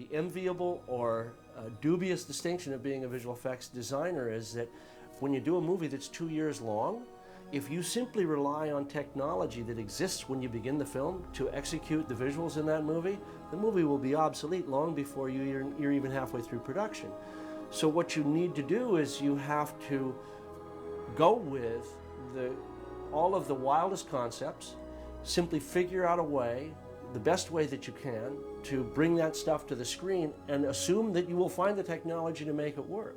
The enviable or dubious distinction of being a visual effects designer is that when you do a movie that's 2 years long, if you simply rely on technology that exists when you begin the film to execute the visuals in that movie, the movie will be obsolete long before you're even halfway through production. So what you need to do is you have to go with all of the wildest concepts, simply figure out a way, the best way that you can, to bring that stuff to the screen and assume that you will find the technology to make it work.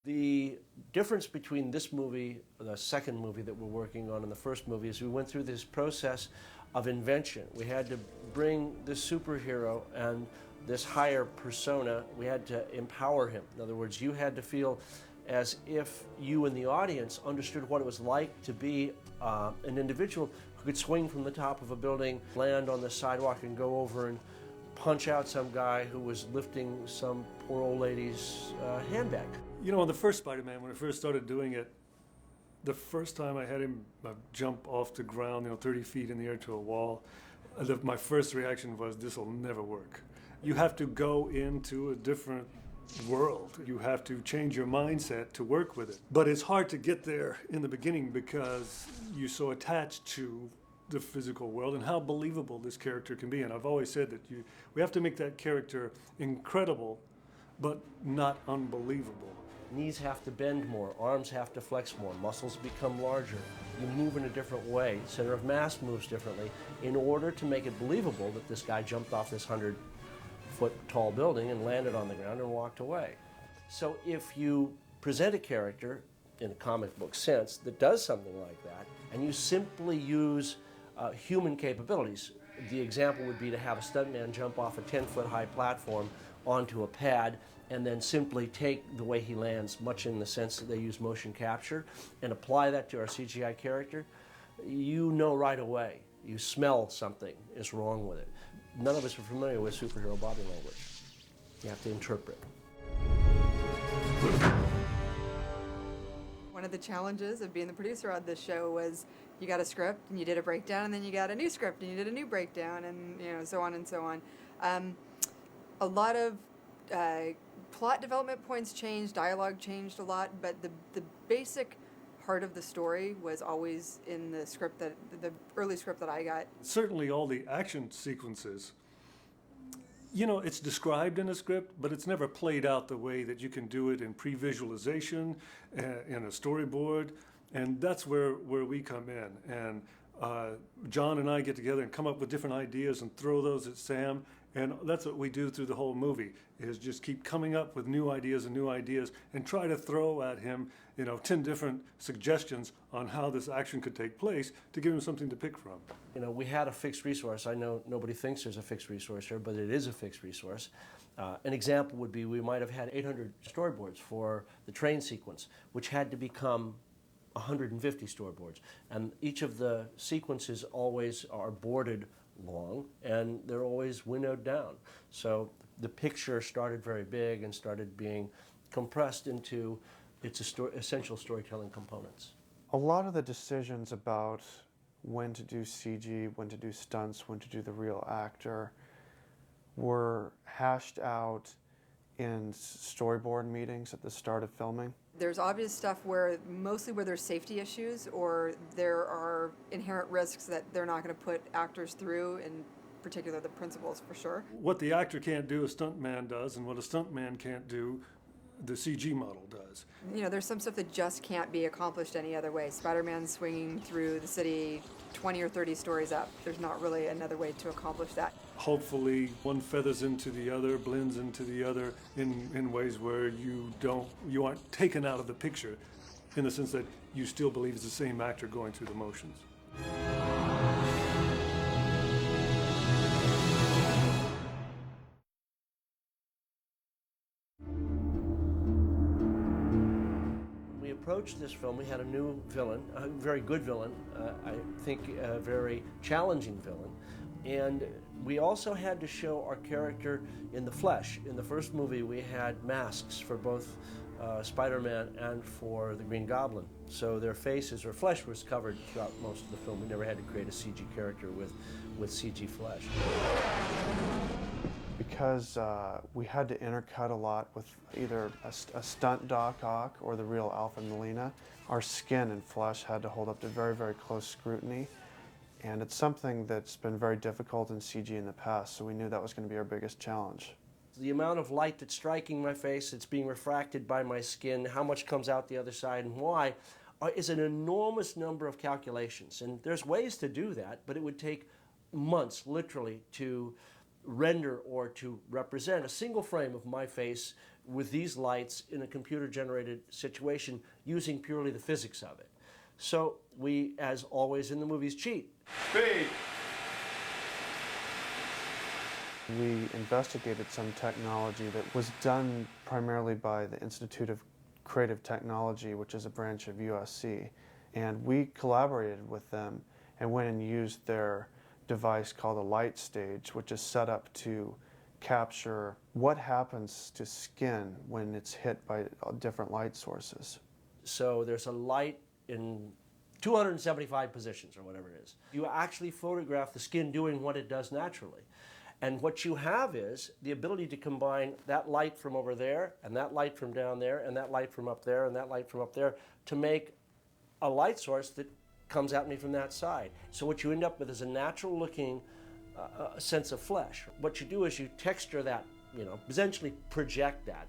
The difference between this movie, the second movie that we're working on, and the first movie is we went through this process of invention. We had to bring this superhero and this higher persona, we had to empower him. In other words, you had to feel as if you in the audience understood what it was like to be an individual who could swing from the top of a building, land on the sidewalk, and go over and punch out some guy who was lifting some poor old lady's handbag. You know, on the first Spider-Man, when I first started doing it, the first time I had him jump off the ground, 30 feet in the air to a wall, my first reaction was, this will never work. You have to go into a different world. You have to change your mindset to work with it. But it's hard to get there in the beginning because you're so attached to the physical world and how believable this character can be. And I've always said that we have to make that character incredible, but not unbelievable. Knees have to bend more, arms have to flex more, muscles become larger. You move in a different way, center of mass moves differently in order to make it believable that this guy jumped off this 100-foot tall building and landed on the ground and walked away. So if you present a character in a comic book sense that does something like that, and you simply use human capabilities, the example would be to have a stuntman jump off a 10-foot high platform onto a pad and then simply take the way he lands, much in the sense that they use motion capture, and apply that to our CGI character, you know right away, you smell something is wrong with it. None of us are familiar with superhero body language. You have to interpret. One of the challenges of being the producer on this show was you got a script and you did a breakdown, and then you got a new script and you did a new breakdown, and so on and so on. A lot of plot development points changed, dialogue changed a lot, but the basic heart of the story was always in the script, the early script that I got. Certainly all the action sequences, it's described in a script, but it's never played out the way that you can do it in pre-visualization, in a storyboard, and that's where we come in. And John and I get together and come up with different ideas and throw those at Sam, and that's what we do through the whole movie, is just keep coming up with new ideas and try to throw at him 10 different suggestions on how this action could take place to give him something to pick from. We had a fixed resource. I know nobody thinks there's a fixed resource here, but it is a fixed resource. An example would be we might have had 800 storyboards for the train sequence, which had to become 150 storyboards. And each of the sequences always are boarded long, and they're always winnowed down. So the picture started very big and started being compressed into its essential storytelling components. A lot of the decisions about when to do CG, when to do stunts, when to do the real actor were hashed out in storyboard meetings at the start of filming. There's obvious stuff mostly where there's safety issues or there are inherent risks that they're not going to put actors through, in particular the principals for sure. What the actor can't do, a stuntman does, and what a stuntman can't do, the CG model does. There's some stuff that just can't be accomplished any other way. Spider-Man swinging through the city 20 or 30 stories up. There's not really another way to accomplish that. Hopefully one feathers into the other, blends into the other in ways where you aren't taken out of the picture, in the sense that you still believe it's the same actor going through the motions. Approached this film, we had a new villain, a very good villain, I think a very challenging villain, and we also had to show our character in the flesh. In the first movie we had masks for both Spider-Man and for the Green Goblin. So their faces or flesh was covered throughout most of the film. We never had to create a CG character with CG flesh. Because we had to intercut a lot with either a stunt Doc Ock or the real Alfred Molina, our skin and flesh had to hold up to very, very close scrutiny. And it's something that's been very difficult in CG in the past, so we knew that was going to be our biggest challenge. The amount of light that's striking my face, it's being refracted by my skin, how much comes out the other side and why, is an enormous number of calculations. And there's ways to do that, but it would take months, literally, to render or to represent a single frame of my face with these lights in a computer-generated situation using purely the physics of it. So we, as always in the movies, cheat. Speed! We investigated some technology that was done primarily by the Institute of Creative Technology, which is a branch of USC. And we collaborated with them and went and used their device called a light stage, which is set up to capture what happens to skin when it's hit by different light sources. So there's a light in 275 positions or whatever it is. You actually photograph the skin doing what it does naturally. And what you have is the ability to combine that light from over there and that light from down there and that light from up there and that light from up there to make a light source that comes at me from that side. So what you end up with is a natural looking sense of flesh. What you do is you texture that, essentially project that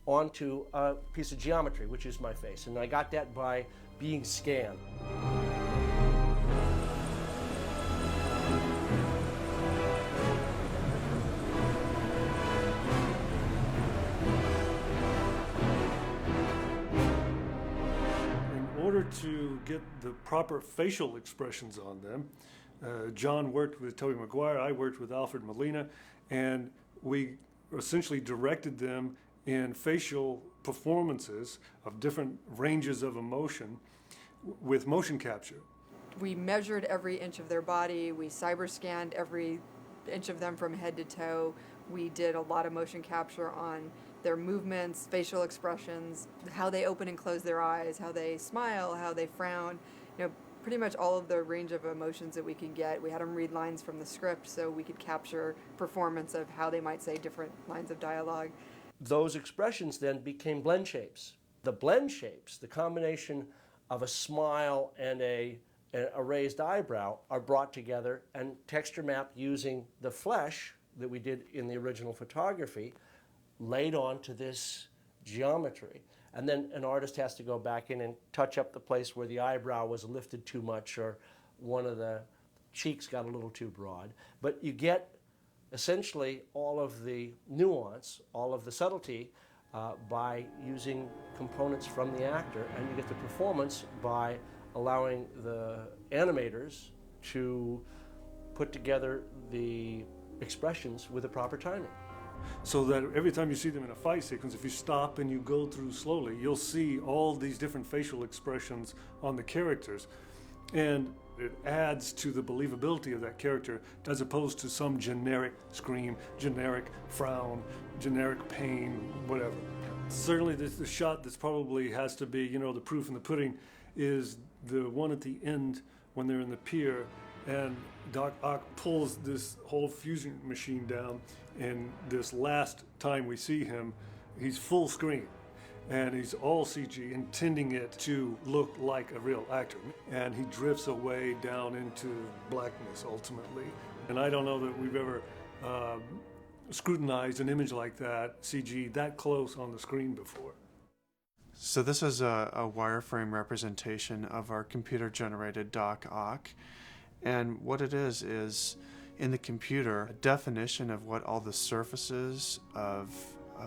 onto a piece of geometry, which is my face. And I got that by being scanned. In order to get the proper facial expressions on them, John worked with Tobey Maguire, I worked with Alfred Molina, and we essentially directed them in facial performances of different ranges of emotion with motion capture. We measured every inch of their body. We cyber scanned every inch of them from head to toe. We did a lot of motion capture on their movements, facial expressions, how they open and close their eyes, how they smile, how they frown. Pretty much all of the range of emotions that we could get. We had them read lines from the script so we could capture performance of how they might say different lines of dialogue. Those expressions then became blend shapes. The blend shapes, the combination of a smile and a raised eyebrow, are brought together and texture mapped using the flesh that we did in the original photography, laid onto this geometry. And then an artist has to go back in and touch up the place where the eyebrow was lifted too much or one of the cheeks got a little too broad. But you get essentially all of the nuance, all of the subtlety by using components from the actor, and you get the performance by allowing the animators to put together the expressions with the proper timing. So that every time you see them in a fight sequence, if you stop and you go through slowly, you'll see all these different facial expressions on the characters. And it adds to the believability of that character as opposed to some generic scream, generic frown, generic pain, whatever. Certainly the shot that's probably has to be, the proof in the pudding is the one at the end when they're in the pier and Doc Ock pulls this whole fusion machine down, and this last time we see him, he's full screen. And he's all CG, intending it to look like a real actor. And he drifts away down into blackness, ultimately. And I don't know that we've ever scrutinized an image like that, CG, that close on the screen before. So this is a wireframe representation of our computer-generated Doc Ock. And what it is in the computer, a definition of what all the surfaces of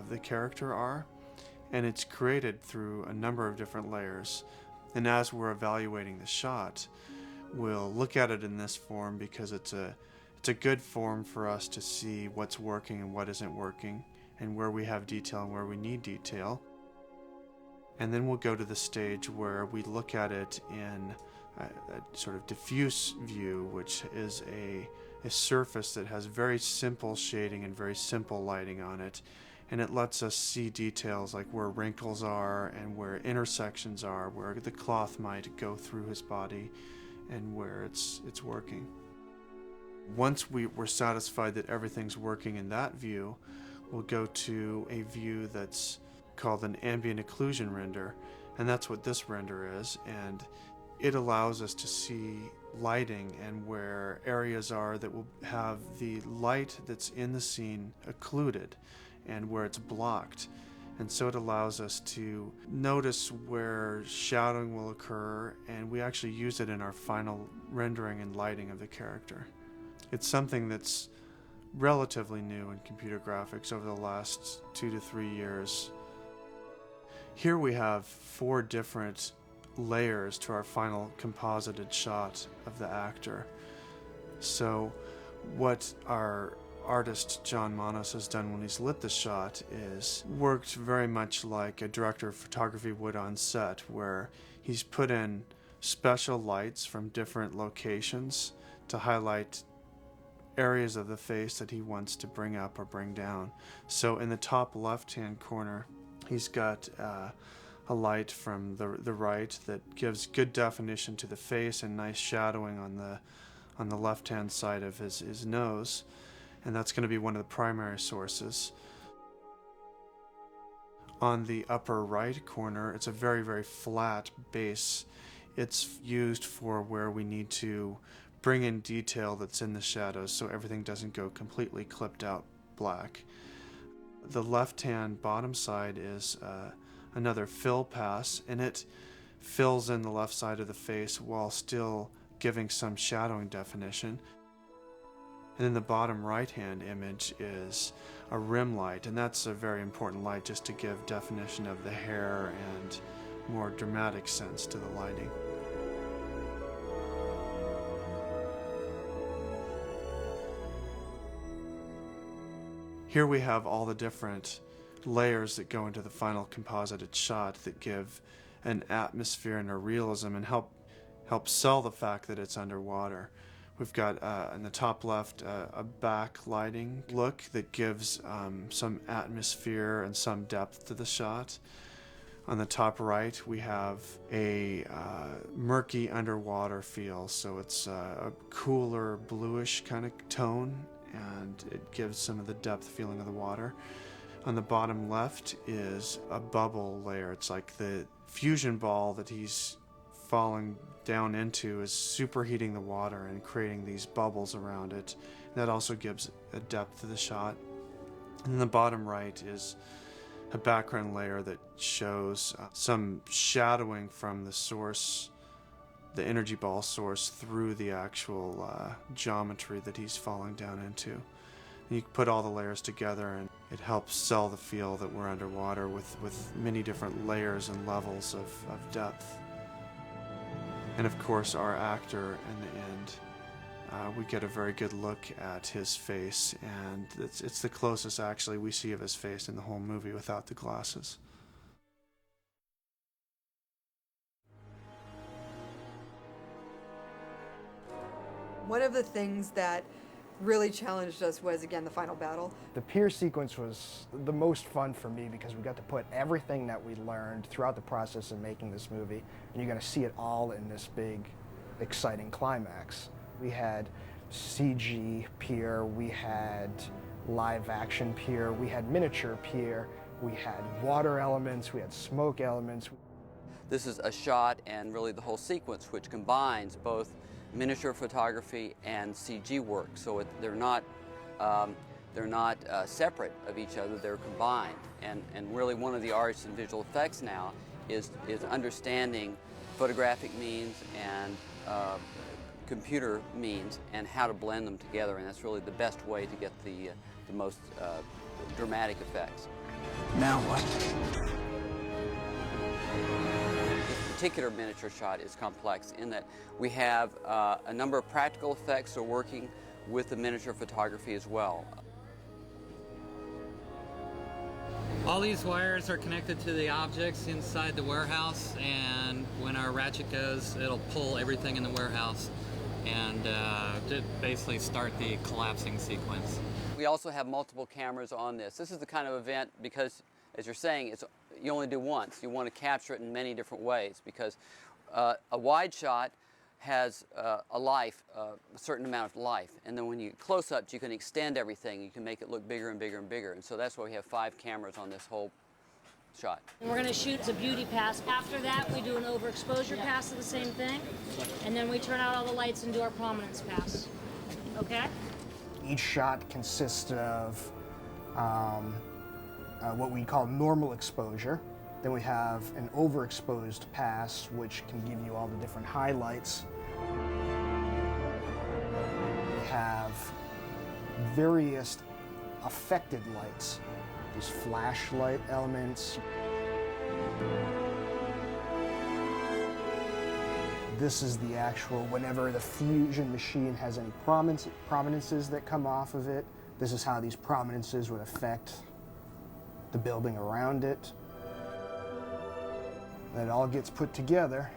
the character are. And it's created through a number of different layers. And as we're evaluating the shot, we'll look at it in this form because it's a good form for us to see what's working and what isn't working, and where we have detail and where we need detail. And then we'll go to the stage where we look at it in a sort of diffuse view, which is a surface that has very simple shading and very simple lighting on it. and it lets us see details like where wrinkles are and where intersections are, where the cloth might go through his body and where it's working. Once we're satisfied that everything's working in that view, we'll go to a view that's called an ambient occlusion render, and that's what this render is, and it allows us to see lighting and where areas are that will have the light that's in the scene occluded and where it's blocked. And so it allows us to notice where shadowing will occur, and we actually use it in our final rendering and lighting of the character. It's something that's relatively new in computer graphics over the last 2 to 3 years. Here we have 4 different layers to our final composited shot of the actor. So what our artist John Manos has done when he's lit the shot is worked very much like a director of photography would on set, where he's put in special lights from different locations to highlight areas of the face that he wants to bring up or bring down. So in the top left-hand corner, he's got a light from the right that gives good definition to the face and nice shadowing on the left-hand side of his nose, and that's going to be one of the primary sources. On the upper right corner, it's a very, very flat base. It's used for where we need to bring in detail that's in the shadows so everything doesn't go completely clipped out black. The left-hand bottom side is another fill pass, and it fills in the left side of the face while still giving some shadowing definition. And then the bottom right-hand image is a rim light, and that's a very important light just to give definition of the hair and more dramatic sense to the lighting. Here we have all the different layers that go into the final composited shot that give an atmosphere and a realism and help sell the fact that it's underwater. We've got in the top left a backlighting look that gives some atmosphere and some depth to the shot. On the top right we have a murky underwater feel, so it's a cooler bluish kind of tone, and it gives some of the depth feeling of the water. On the bottom left is a bubble layer. It's like the fusion ball that he's falling down into is superheating the water and creating these bubbles around it. That also gives a depth to the shot. And the bottom right is a background layer that shows some shadowing from the source, the energy ball source, through the actual geometry that he's falling down into. And you put all the layers together and it helps sell the feel that we're underwater with many different layers and levels of depth. And of course our actor in the end, we get a very good look at his face, and it's the closest actually we see of his face in the whole movie without the glasses. One of the things that really challenged us was, again, the final battle. The pier sequence was the most fun for me because we got to put everything that we learned throughout the process of making this movie, and you're going to see it all in this big, exciting climax. We had CG pier, we had live action pier, we had miniature pier, we had water elements, we had smoke elements. This is a shot and really the whole sequence which combines both miniature photography and CG work, so they're not separate of each other, they're combined. And really one of the arts in visual effects now is understanding photographic means and computer means and how to blend them together, and that's really the best way to get the most dramatic effects. Now what? This particular miniature shot is complex in that we have a number of practical effects that are working with the miniature photography as well. All these wires are connected to the objects inside the warehouse, and when our ratchet goes, it'll pull everything in the warehouse and to basically start the collapsing sequence. We also have multiple cameras on this. This is the kind of event, because as you're saying, you only do once. You want to capture it in many different ways, because a wide shot has a life, a certain amount of life. And then when you close-ups, you can extend everything. You can make it look bigger and bigger and bigger. And so that's why we have 5 cameras on this whole shot. And we're going to shoot a beauty pass. After that, we do an overexposure pass of the same thing. And then we turn out all the lights and do our prominence pass. Okay? Each shot consists of what we call normal exposure. Then we have an overexposed pass, which can give you all the different highlights. We have various affected lights. There's flashlight elements. This is the actual, whenever the fusion machine has any prominences that come off of it, this is how these prominences would affect the building around it. That all gets put together.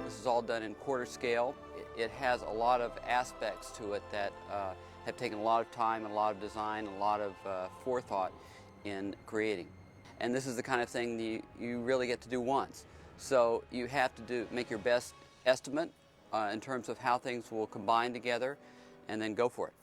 This is all done in quarter scale. It has a lot of aspects to it that have taken a lot of time and a lot of design and a lot of forethought in creating. And this is the kind of thing you really get to do once. So you have to make your best estimate in terms of how things will combine together, and then go for it.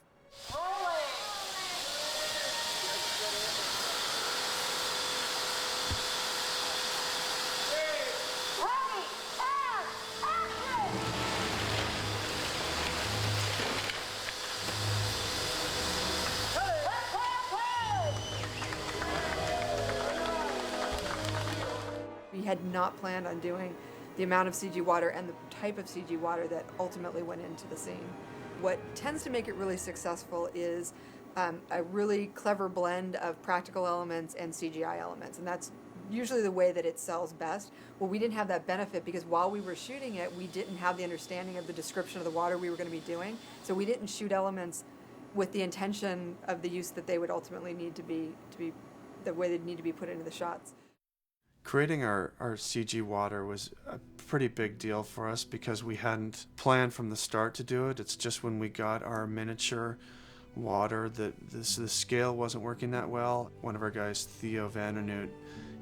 We had not planned on doing the amount of CG water and the type of CG water that ultimately went into the scene. What tends to make it really successful is a really clever blend of practical elements and CGI elements, and that's usually the way that it sells best. Well, we didn't have that benefit because while we were shooting it, we didn't have the understanding of the description of the water we were going to be doing, so we didn't shoot elements with the intention of the use that they would ultimately need to be the way they'd need to be put into the shots. Creating our CG water was a pretty big deal for us because we hadn't planned from the start to do it. It's just when we got our miniature water that the scale wasn't working that well. One of our guys, Theo Vandernoot,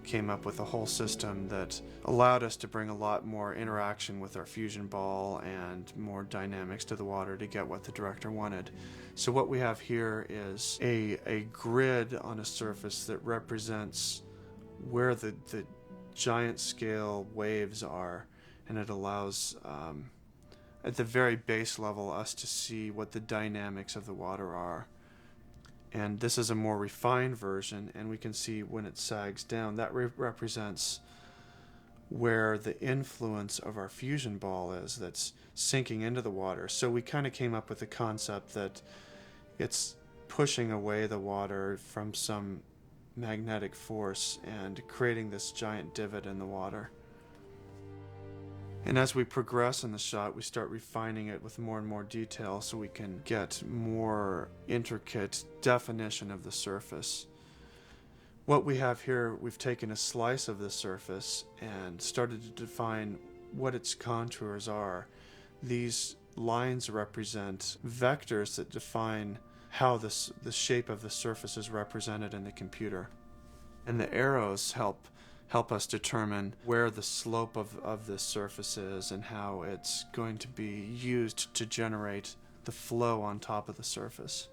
came up with a whole system that allowed us to bring a lot more interaction with our fusion ball and more dynamics to the water to get what the director wanted. So what we have here is a grid on a surface that represents where the giant scale waves are, and it allows at the very base level us to see what the dynamics of the water are. And this is a more refined version, and we can see when it sags down, that represents where the influence of our fusion ball is that's sinking into the water. So we kind of came up with the concept that it's pushing away the water from some magnetic force and creating this giant divot in the water. And as we progress in the shot, we start refining it with more and more detail so we can get more intricate definition of the surface. What we have here, we've taken a slice of the surface and started to define what its contours are. These lines represent vectors that define how the shape of the surface is represented in the computer. And the arrows help us determine where the slope of this surface is and how it's going to be used to generate the flow on top of the surface.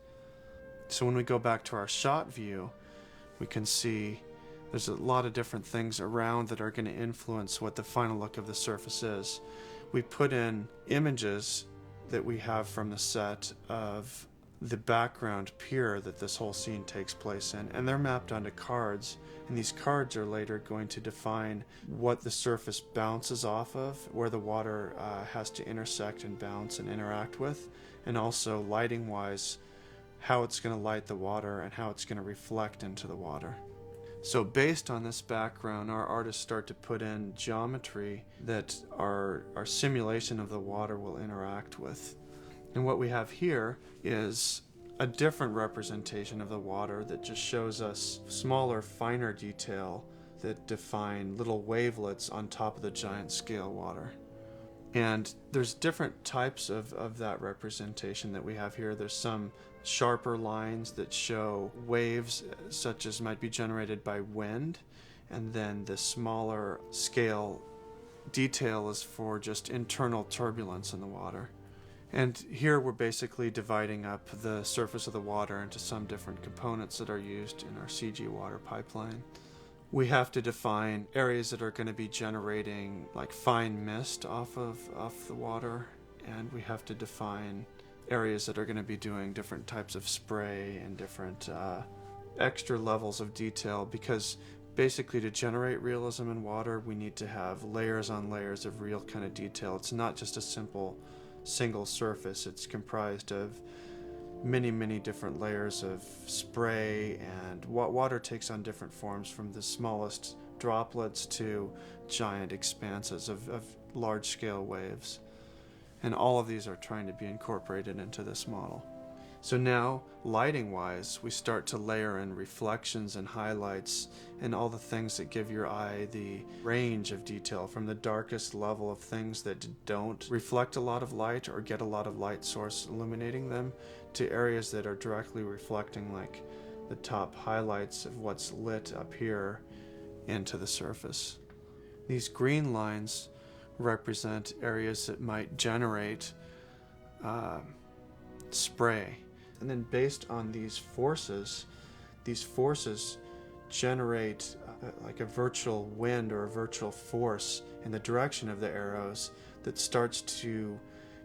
So when we go back to our shot view, we can see there's a lot of different things around that are going to influence what the final look of the surface is. We put in images that we have from the set of the background pier that this whole scene takes place in, and they're mapped onto cards, and these cards are later going to define what the surface bounces off of, where the water has to intersect and bounce and interact with, and also lighting wise how it's going to light the water and how it's going to reflect into the water. So based on this background, our artists start to put in geometry that our simulation of the water will interact with. And what we have here is a different representation of the water that just shows us smaller, finer detail that define little wavelets on top of the giant scale water. And there's different types of that representation that we have here. There's some sharper lines that show waves such as might be generated by wind, and then the smaller scale detail is for just internal turbulence in the water. And here we're basically dividing up the surface of the water into some different components that are used in our CG water pipeline. We have to define areas that are going to be generating like fine mist off the water, and we have to define areas that are going to be doing different types of spray and different extra levels of detail, because basically to generate realism in water we need to have layers on layers of real kind of detail. It's not just a simple single surface. It's comprised of many different layers of spray, and water takes on different forms, from the smallest droplets to giant expanses of large scale waves. And all of these are trying to be incorporated into this model. So now, lighting wise, we start to layer in reflections and highlights and all the things that give your eye the range of detail, from the darkest level of things that don't reflect a lot of light or get a lot of light source illuminating them, to areas that are directly reflecting, like the top highlights of what's lit up here into the surface. These green lines represent areas that might generate spray. And then based on these forces generate like a virtual wind or a virtual force in the direction of the arrows that starts to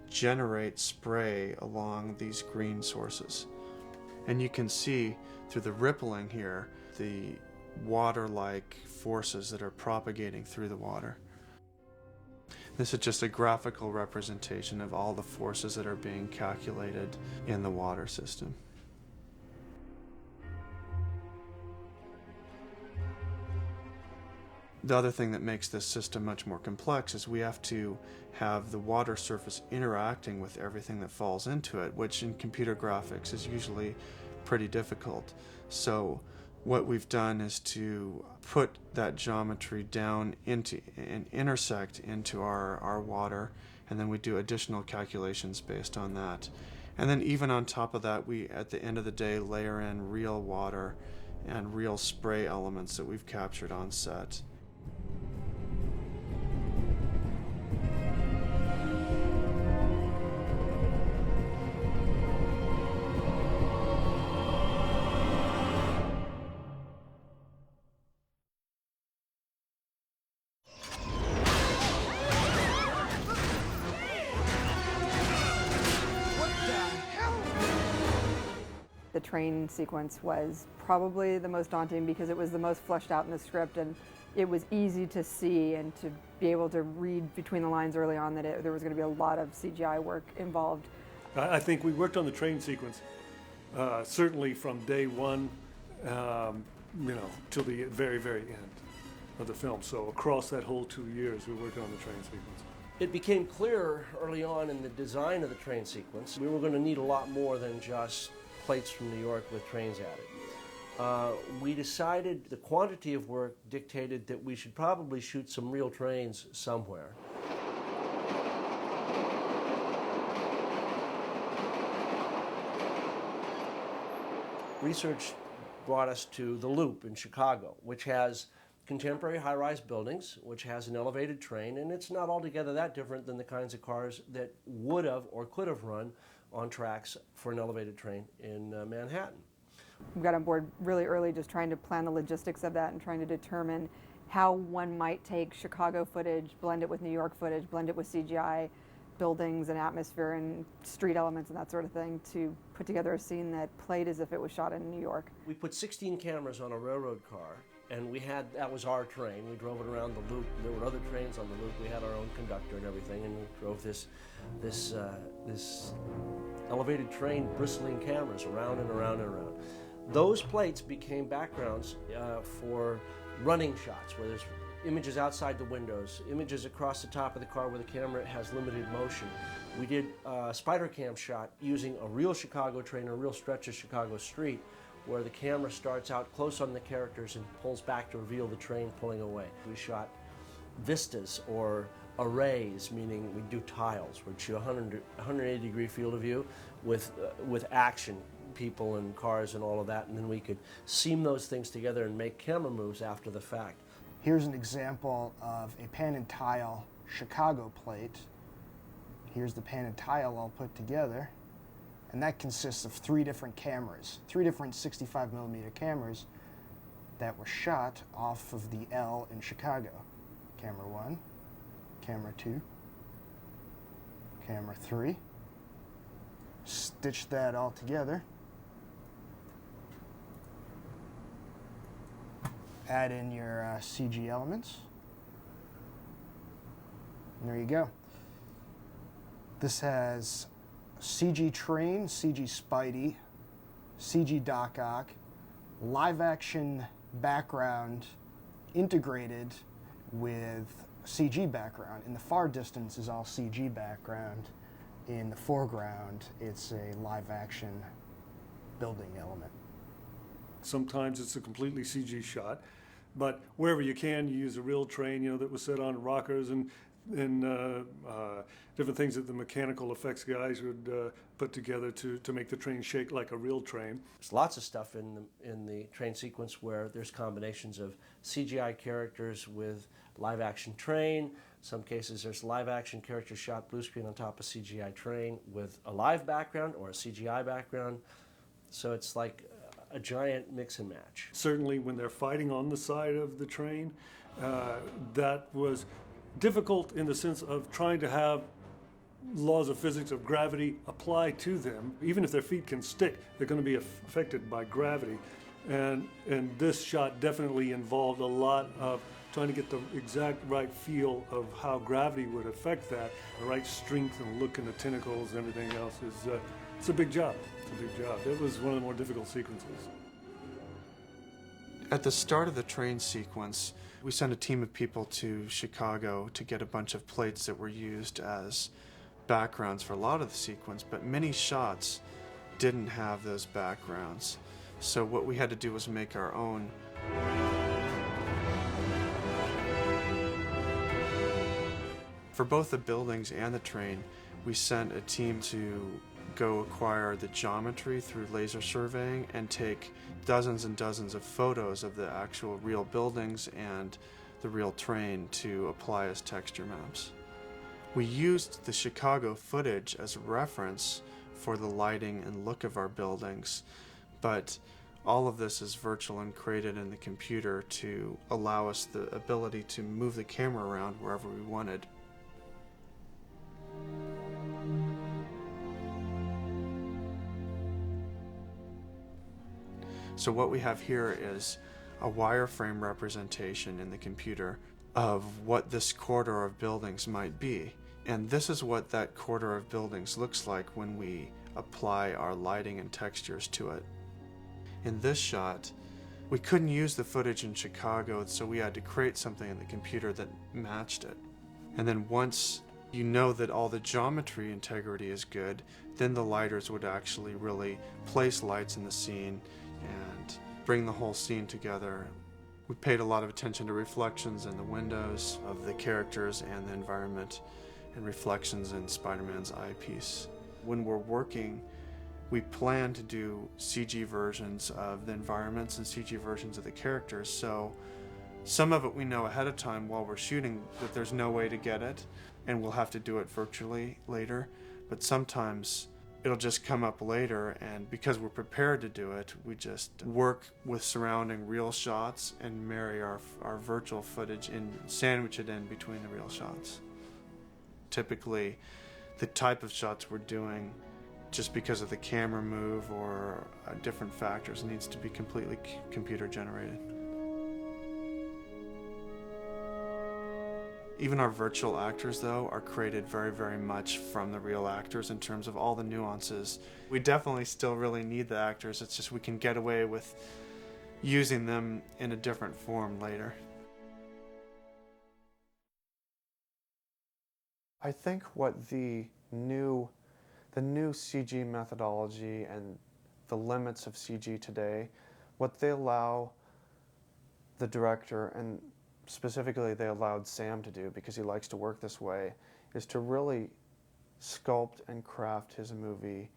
generate spray along these green sources. And you can see through the rippling here the water-like forces that are propagating through the water. This is just a graphical representation of all the forces that are being calculated in the water system. The other thing that makes this system much more complex is we have to have the water surface interacting with everything that falls into it, which in computer graphics is usually pretty difficult. So what we've done is to put that geometry down into and intersect into our water, and then we do additional calculations based on that. And then even on top of that, we at the end of the day layer in real water and real spray elements that we've captured on set. The train sequence was probably the most daunting because it was the most fleshed out in the script, and it was easy to see and to be able to read between the lines early on that there was going to be a lot of CGI work involved. I think we worked on the train sequence certainly from day one, till the very end of the film. So across that whole 2 years, we worked on the train sequence. It became clear early on in the design of the train sequence we were going to need a lot more than just plates from New York with trains added. We decided the quantity of work dictated that we should probably shoot some real trains somewhere. Research brought us to the Loop in Chicago, which has contemporary high-rise buildings, which has an elevated train, and it's not altogether that different than the kinds of cars that would have or could have run on tracks for an elevated train in Manhattan. We got on board really early just trying to plan the logistics of that and trying to determine how one might take Chicago footage, blend it with New York footage, blend it with CGI buildings and atmosphere and street elements and that sort of thing to put together a scene that played as if it was shot in New York. We put 16 cameras on a railroad car, and that was our train. We drove it around the Loop. There were other trains on the Loop. We had our own conductor and everything, and we drove this elevated train bristling cameras around and around and around. Those plates became backgrounds for running shots, where there's images outside the windows, images across the top of the car where the camera has limited motion. We did a spider cam shot using a real Chicago train, a real stretch of Chicago street, where the camera starts out close on the characters and pulls back to reveal the train pulling away. We shot vistas or arrays, meaning we do tiles. We'd shoot 180-degree field of view with action, people and cars and all of that, and then we could seam those things together and make camera moves after the fact. Here's an example of a pan and tile Chicago plate. Here's the pan and tile all put together, and that consists of 3 different cameras, 3 different 65mm cameras that were shot off of the L in Chicago. Camera 1, camera 2, camera 3. Stitch that all together. Add in your CG elements. And there you go. This has CG Train, CG Spidey, CG Doc Ock, live action background integrated with CG background. In the far distance is all CG background. In the foreground, it's a live action building element. Sometimes it's a completely CG shot, but wherever you can, you use a real train, that was set on rockers and different things that the mechanical effects guys would put together to make the train shake like a real train. There's lots of stuff in the train sequence where there's combinations of CGI characters with live action train. Some cases there's live action characters shot blue screen on top of CGI train with a live background or a CGI background. So it's like a giant mix and match. Certainly when they're fighting on the side of the train, that was difficult in the sense of trying to have laws of physics of gravity apply to them. Even if their feet can stick, they're going to be affected by gravity. And this shot definitely involved a lot of trying to get the exact right feel of how gravity would affect that. The right strength and look in the tentacles and everything else is, it's a big job. It's a big job. It was one of the more difficult sequences. At the start of the train sequence, we sent a team of people to Chicago to get a bunch of plates that were used as backgrounds for a lot of the sequence, but many shots didn't have those backgrounds. So what we had to do was make our own. For both the buildings and the train, we sent a team to go acquire the geometry through laser surveying and take dozens and dozens of photos of the actual real buildings and the real train to apply as texture maps. We used the Chicago footage as a reference for the lighting and look of our buildings, but all of this is virtual and created in the computer to allow us the ability to move the camera around wherever we wanted. So what we have here is a wireframe representation in the computer of what this corridor of buildings might be. And this is what that corridor of buildings looks like when we apply our lighting and textures to it. In this shot, we couldn't use the footage in Chicago, so we had to create something in the computer that matched it. And then once you know that all the geometry integrity is good, then the lighters would actually really place lights in the scene and bring the whole scene together. We paid a lot of attention to reflections in the windows of the characters and the environment, and reflections in Spider-Man's eyepiece. When we're working, we plan to do CG versions of the environments and CG versions of the characters, so some of it we know ahead of time while we're shooting that there's no way to get it, and we'll have to do it virtually later, but sometimes it'll just come up later, and because we're prepared to do it, we just work with surrounding real shots and marry our virtual footage and sandwich it in between the real shots. Typically, the type of shots we're doing, just because of the camera move or different factors, needs to be completely computer generated. Even our virtual actors, though, are created very, very much from the real actors in terms of all the nuances. We definitely still really need the actors, it's just we can get away with using them in a different form later. I think what the new CG methodology and the limits of CG today, what they allow the director and specifically they allowed Sam to do, because he likes to work this way, is to really sculpt and craft his movie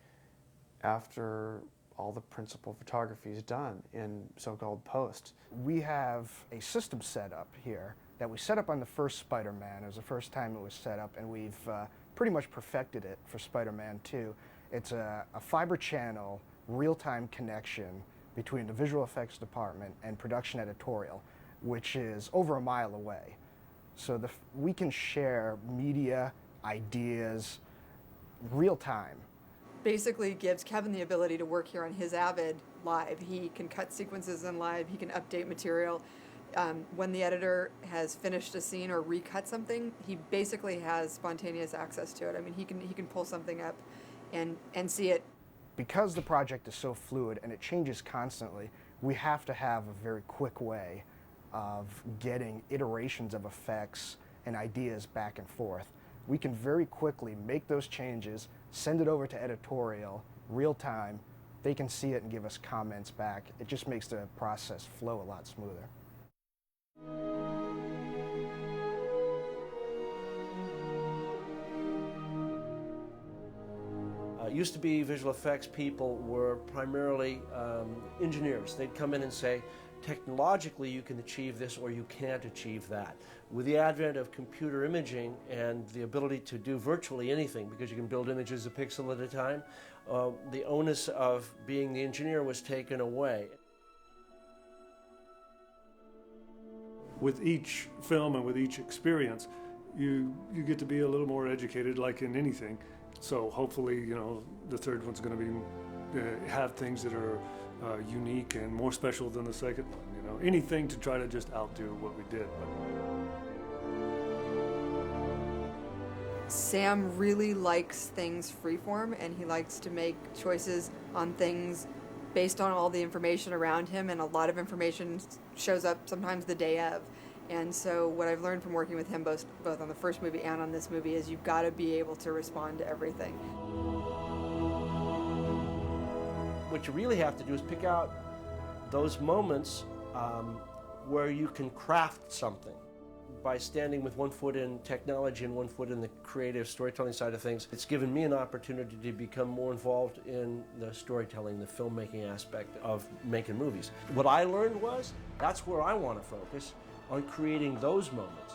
after all the principal photography is done in so-called post. We have a system set up here that we set up on the first Spider-Man. It was the first time it was set up, and we've pretty much perfected it for Spider-Man 2. It's a fiber channel, real-time connection between the visual effects department and production editorial, which is over a mile away. So we can share media, ideas, real time. Basically gives Kevin the ability to work here on his Avid live. He can cut sequences in live, he can update material. When the editor has finished a scene or recut something, he basically has spontaneous access to it. I mean, he can pull something up and see it. Because the project is so fluid and it changes constantly, we have to have a very quick way of getting iterations of effects and ideas back and forth. We can very quickly make those changes, send it over to editorial, real time. They can see it and give us comments back. It just makes the process flow a lot smoother. It used to be visual effects people were primarily engineers. They'd come in and say, technologically you can achieve this or you can't achieve that. With the advent of computer imaging and the ability to do virtually anything, because you can build images a pixel at a time, the onus of being the engineer was taken away. With each film and with each experience, you get to be a little more educated, like in anything. So hopefully, you know, the third one's going to be have things that are unique and more special than the second one. You know, anything to try to just outdo what we did. Sam really likes things freeform, and he likes to make choices on things based on all the information around him, and a lot of information shows up sometimes the day of. And so what I've learned from working with him both on the first movie and on this movie is you've got to be able to respond to everything. What you really have to do is pick out those moments where you can craft something. By standing with one foot in technology and one foot in the creative storytelling side of things, it's given me an opportunity to become more involved in the storytelling, the filmmaking aspect of making movies. What I learned was that's where I want to focus, on creating those moments.